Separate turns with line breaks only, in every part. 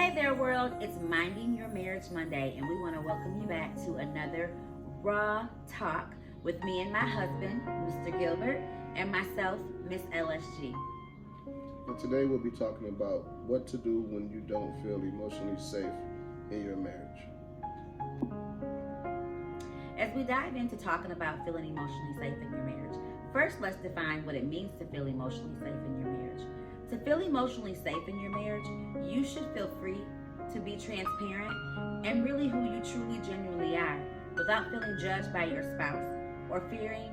Hey there, world. It's Minding Your Marriage Monday, and we want to welcome you back to another Raw Talk with me and my husband, Mr. Gilbert, and myself, Miss LSG.
And today we'll be talking about what to do when you don't feel emotionally safe in your marriage.
As we dive into talking about feeling emotionally safe in your marriage, first let's define what it means to feel emotionally safe in your marriage. To feel emotionally safe in your marriage, you should feel free to be transparent and really who you truly genuinely are without feeling judged by your spouse or fearing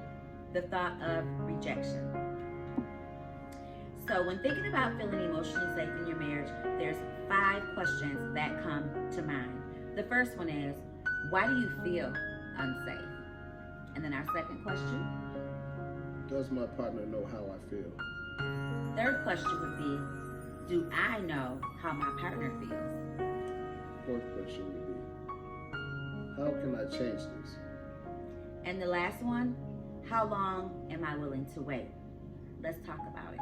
the thought of rejection. So when thinking about feeling emotionally safe in your marriage, there's 5 questions that come to mind. The first one is, why do you feel unsafe? And then our second question,
does my partner know how I feel?
Third question would be, do I know how my partner feels?
Fourth question would be, how can I change this?
And the last one, how long am I willing to wait? Let's talk about it.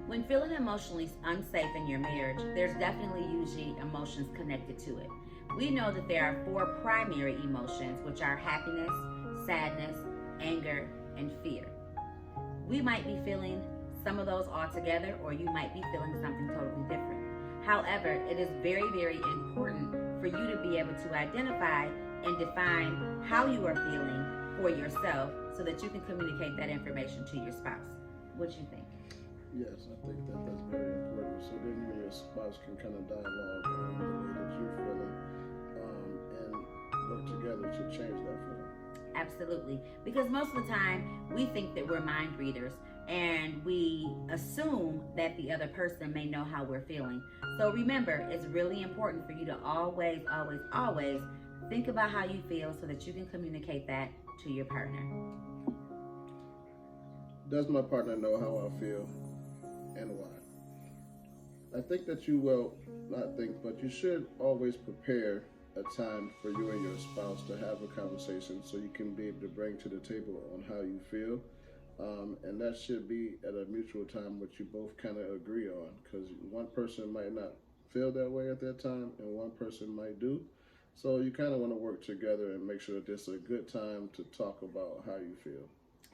When feeling emotionally unsafe in your marriage, there's definitely usually emotions connected to it. We know that there are 4 primary emotions, which are happiness, sadness, anger, and fear. We might be feeling some of those all together, or you might be feeling something totally different. However, it is very, very important for you to be able to identify and define how you are feeling for yourself so that you can communicate that information to your spouse. What do you think?
Yes, I think that that's very important. So then you and your spouse can kind of dialogue on the way that you're feeling and work together to change that for them.
Absolutely. Because most of the time, we think that we're mind readers and we assume that the other person may know how we're feeling. So remember, it's really important for you to always, always, always think about how you feel so that you can communicate that to your partner.
Does my partner know how I feel and why? I think that you will, not think, but you should always prepare a time for you and your spouse to have a conversation so you can be able to bring to the table on how you feel. And that should be at a mutual time which you both kind of agree on, because one person might not feel that way at that time and one person might do. So you kind of want to work together and make sure that this is a good time to talk about how you feel.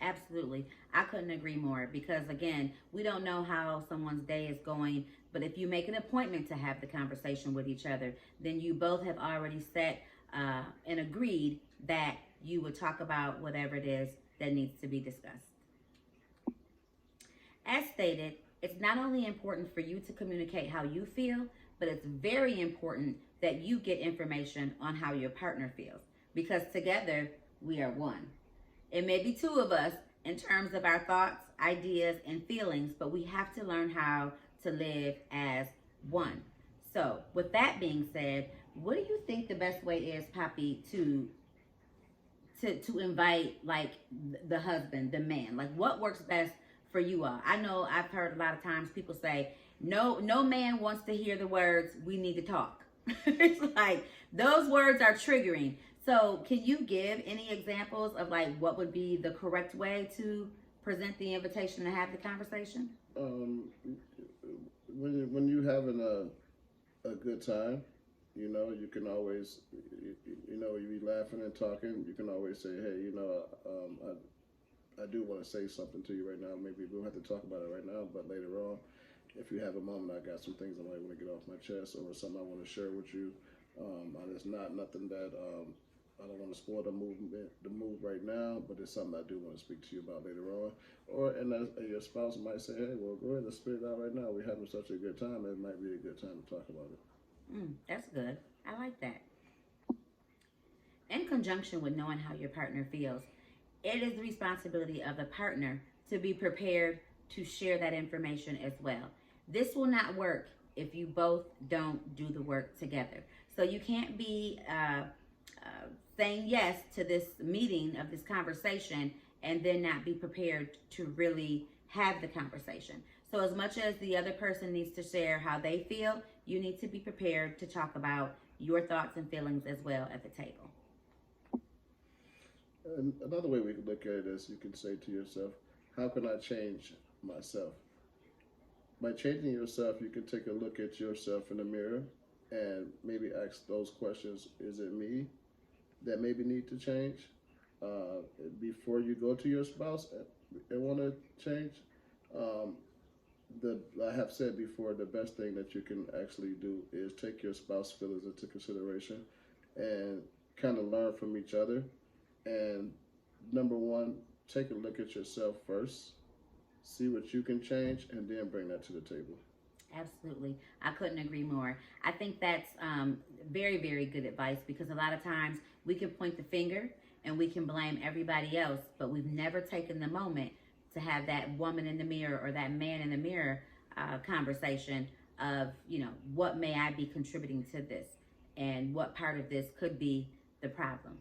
Absolutely. I couldn't agree more because, again, we don't know how someone's day is going, but if you make an appointment to have the conversation with each other, then you both have already set and agreed that you would talk about whatever it is that needs to be discussed. As stated, it's not only important for you to communicate how you feel, but it's very important that you get information on how your partner feels, because together we are one. It may be 2 of us in terms of our thoughts, ideas, and feelings, but we have to learn how to live as one. So, with that being said, what do you think the best way is, Poppy, to invite like the husband, the man? Like, what works best for you all? I know I've heard a lot of times people say, no man wants to hear the words, we need to talk. It's like, those words are triggering. So can you give any examples of like what would be the correct way to present the invitation to have the conversation?
When you having a good time, you know, you can always, you be laughing and talking. You can always say, hey, I do want to say something to you right now. Maybe we don't have to talk about it right now, but later on, if you have a moment, I got some things I might want to get off my chest or something I want to share with you. It's not nothing that I don't want to spoil the move right now, but it's something I do want to speak to you about later on. Your spouse might say, hey, well, go ahead and spit it out right now. We're having such a good time. It might be a good time to talk about it.
That's good. I like that. In conjunction with knowing how your partner feels, it is the responsibility of the partner to be prepared to share that information as well. This will not work if you both don't do the work together. So you can't be saying yes to this meeting of this conversation and then not be prepared to really have the conversation. So as much as the other person needs to share how they feel, you need to be prepared to talk about your thoughts and feelings as well at the table.
And another way we could look at it is you can say to yourself, how can I change myself? by changing yourself, you can take a look at yourself in the mirror and maybe ask those questions. Is it me that maybe need to change? Before you go to your spouse and want to change, I have said before, the best thing that you can actually do is take your spouse feelings into consideration and kind of learn from each other. And number one, take a look at yourself first, see what you can change, and then bring that to the table.
Absolutely. I couldn't agree more. I think that's very, very good advice, because a lot of times we can point the finger and we can blame everybody else, but we've never taken the moment to have that woman in the mirror or that man in the mirror conversation of, what may I be contributing to this, and what part of this could be the problem.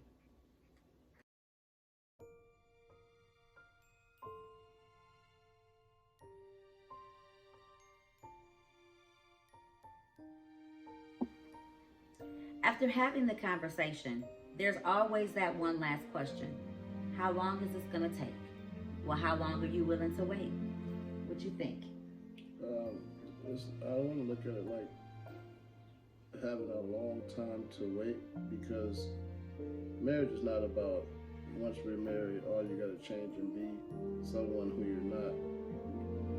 After having the conversation, there's always that one last question. How long is this going to take? Well, how long are you willing to wait? What you think?
I want to look at it like having a long time to wait, because marriage is not about once we're married, all you got to change and be someone who you're not.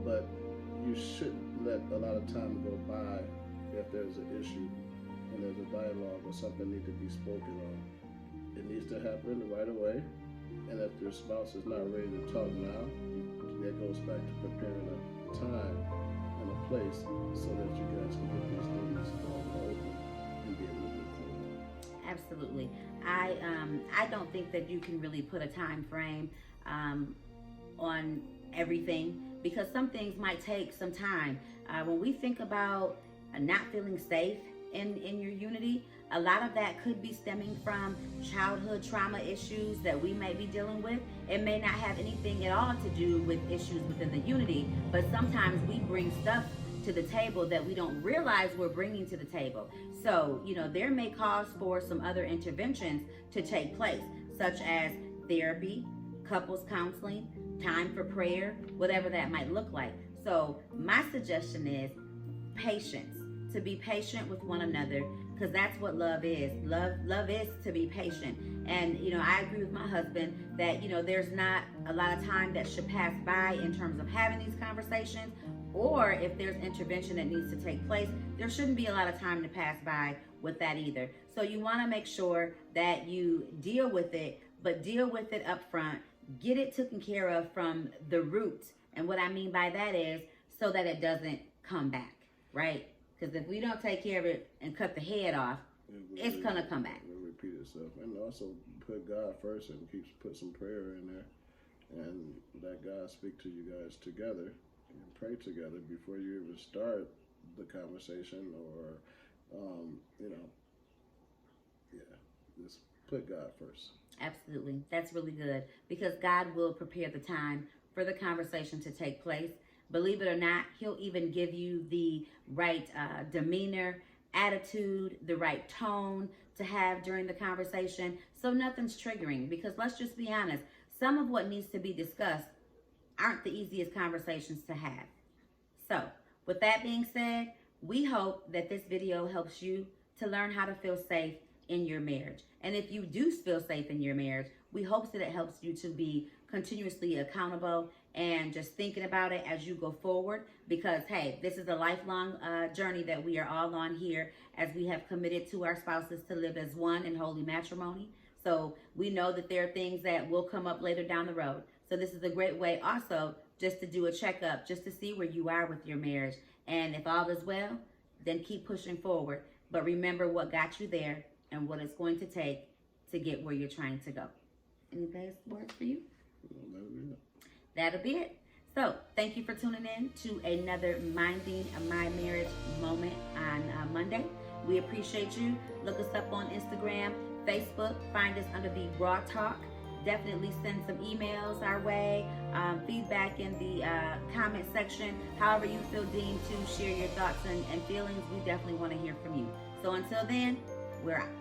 But you shouldn't let a lot of time go by if there's an issue and there's a dialogue or something needs to be spoken on. It needs to happen right away. And if your spouse is not ready to talk now, that goes back to preparing a time and a place so that you guys can get these things open and be able to move forward.
Absolutely. I don't think that you can really put a time frame on everything, because some things might take some time. When we think about not feeling safe in your unity, a lot of that could be stemming from childhood trauma issues that we may be dealing with. It may not have anything at all to do with issues within the unity, but sometimes we bring stuff to the table that we don't realize we're bringing to the table. So, there may cause for some other interventions to take place, such as therapy, couples counseling, time for prayer, whatever that might look like. So my suggestion is patience, to be patient with one another, because that's what love is. Love is to be patient. And, I agree with my husband that, there's not a lot of time that should pass by in terms of having these conversations, or if there's intervention that needs to take place, there shouldn't be a lot of time to pass by with that either. So you want to make sure that you deal with it, but deal with it up front. Get it taken care of from the root. And what I mean by that is so that it doesn't come back, right? Because if we don't take care of it and cut the head off, it's going to come back.
It'll repeat itself. And also put God first and put some prayer in there, and let God speak to you guys together and pray together before you even start the conversation, or, just put God first.
Absolutely. That's really good, because God will prepare the time for the conversation to take place. Believe it or not, he'll even give you the right demeanor, attitude, the right tone to have during the conversation, so nothing's triggering. Because let's just be honest, some of what needs to be discussed aren't the easiest conversations to have. So with that being said, we hope that this video helps you to learn how to feel safe in your marriage. And if you do feel safe in your marriage, we hope that it helps you to be continuously accountable and just thinking about it as you go forward, because hey, this is a lifelong journey that we are all on here, as we have committed to our spouses to live as one in holy matrimony. So we know that there are things that will come up later down the road. So this is a great way also just to do a checkup, just to see where you are with your marriage. And if all is well, then keep pushing forward. But remember what got you there and what it's going to take to get where you're trying to go. Any last words for you? That'll be it. So thank you for tuning in to another Minding My Marriage moment on Monday. We appreciate you. Look us up on Instagram, Facebook. Find us under the Raw Talk. Definitely send some emails our way, feedback in the comment section. However you feel deemed to share your thoughts and feelings, we definitely want to hear from you. So until then, we're out.